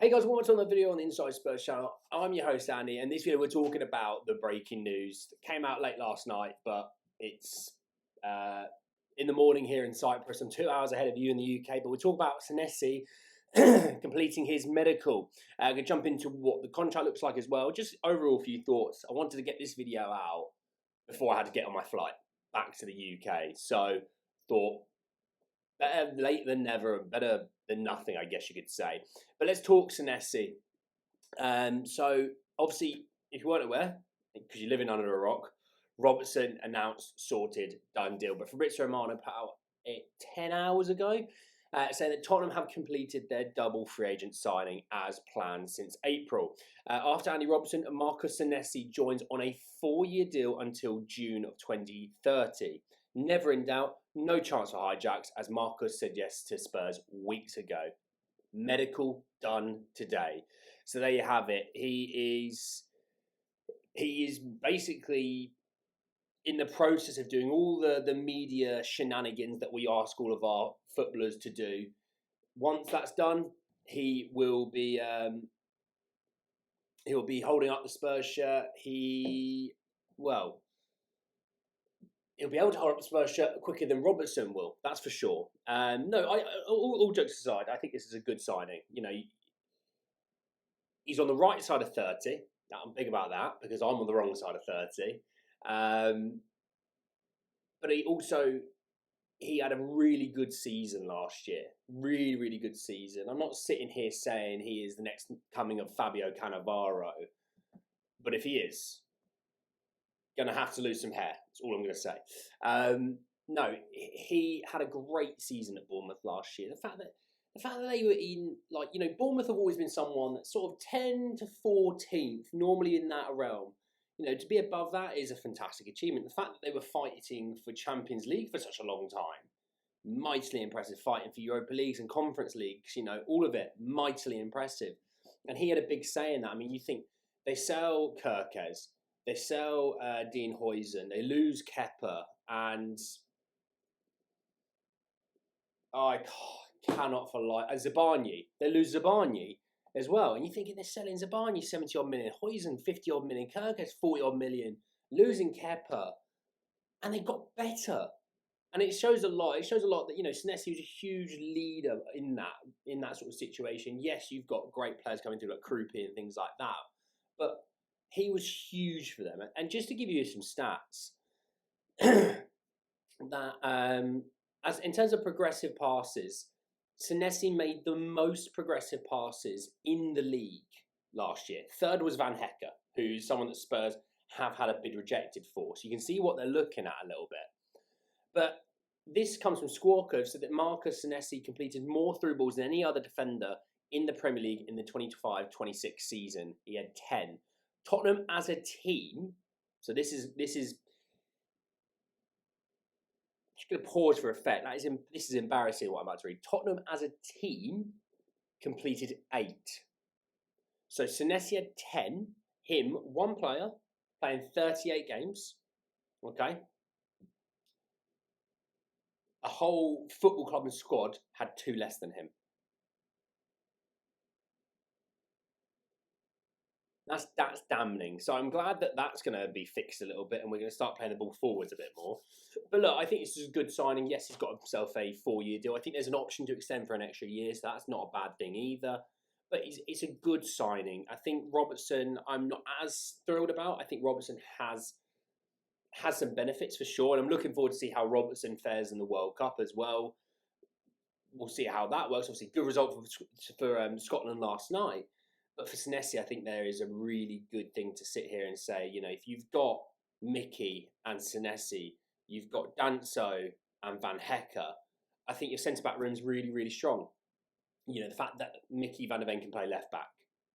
Hey guys, welcome to another video on the Inside Spurs channel. I'm your host Andy, and this video we're talking about the breaking news that came out late last night, but it's in the morning here in Cyprus. I'm 2 hours ahead of you in the UK, but we'll talk about Senesi completing his medical. I'm going to jump into what the contract looks like as well. Just overall few thoughts. I wanted to get this video out before I had to get on my flight back to the UK, so thought better late than never, better than nothing, I guess you could say. But let's talk Senesi. So obviously, if you weren't aware, because you're living under a rock, Robertson announced, sorted, done deal. But Fabrizio Romano put out it 10 hours ago, saying that Tottenham have completed their double free agent signing as planned since April. After Andy Robertson, Marcos Senesi joins on a 4-year deal until June of 2030. Never in doubt, no chance for hijacks, as Marcus said yes to Spurs weeks ago. Medical done today. So there you have it. He is basically in the process of doing all the media shenanigans that we ask all of our footballers to do. Once that's done, he will be holding up the Spurs shirt. He'll be able to hold up the Spurs shirt quicker than Robertson will. That's for sure. All jokes aside, I think this is a good signing. You know, he's on the right side of 30. Now, I'm big about that because I'm on the wrong side of 30. But he had a really good season last year. Really, really good season. I'm not sitting here saying he is the next coming of Fabio Cannavaro. But if he is, going to have to lose some hair. That's all I'm going to say. No, he had a great season at Bournemouth last year. The fact that they were in, Bournemouth have always been someone that's sort of 10 to 14th, normally in that realm. You know, to be above that is a fantastic achievement. The fact that they were fighting for Champions League for such a long time, mightily impressive. Fighting for Europa Leagues and Conference Leagues, all of it, mightily impressive. And he had a big say in that. I mean, you think they sell Kirkes, they sell Dean Huijsen, they lose Kepa, and I cannot for life. Zabarnyi, they lose Zabarnyi as well. And you're thinking they're selling Zabarnyi 70-odd million, Huijsen 50-odd million, Kirkes 40-odd million, losing Kepa, and they got better. And it shows a lot. It shows a lot that, Senesi was a huge leader in that sort of situation. Yes, you've got great players coming through like Krupi and things like that, but he was huge for them. And just to give you some stats, that as in terms of progressive passes, Senesi made the most progressive passes in the league last year. Third was Van Hecke, who's someone that Spurs have had a bid rejected for. So you can see what they're looking at a little bit. But this comes from Squawka, so that Marcos Senesi completed more through balls than any other defender in the Premier League in the 25-26 season. He had 10. Tottenham as a team, so this is just going to pause for effect. This is embarrassing what I'm about to read. Tottenham as a team completed 8. So Senesi had 10. Him, one player, playing 38 games. Okay. A whole football club and squad had 2 less than him. That's damning. So I'm glad that that's going to be fixed a little bit, and we're going to start playing the ball forwards a bit more. But look, I think this is a good signing. Yes, he's got himself a 4-year deal. I think there's an option to extend for an extra year, so that's not a bad thing either. But it's a good signing. I think Robertson, I'm not as thrilled about. I think Robertson has some benefits for sure, and I'm looking forward to see how Robertson fares in the World Cup as well. We'll see how that works. Obviously, good result for Scotland last night. But for Senesi, I think there is a really good thing to sit here and say, if you've got Mickey and Senesi, you've got Danso and Van Hecke, I think your centre-back room's really, really strong. The fact that Mickey van der Ven can play left-back,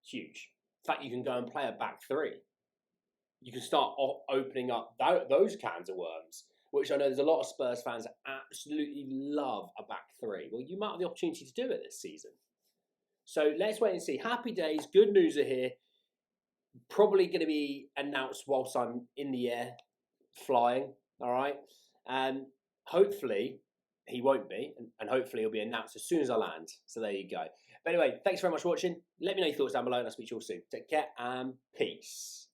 huge. The fact you can go and play a back 3. You can start opening up those cans of worms, which I know there's a lot of Spurs fans that absolutely love a back 3. Well, you might have the opportunity to do it this season. So let's wait and see. Happy days. Good news are here. Probably going to be announced whilst I'm in the air flying. All right. And hopefully he won't be. And hopefully he'll be announced as soon as I land. So there you go. But anyway, thanks very much for watching. Let me know your thoughts down below and I'll speak to you all soon. Take care and peace.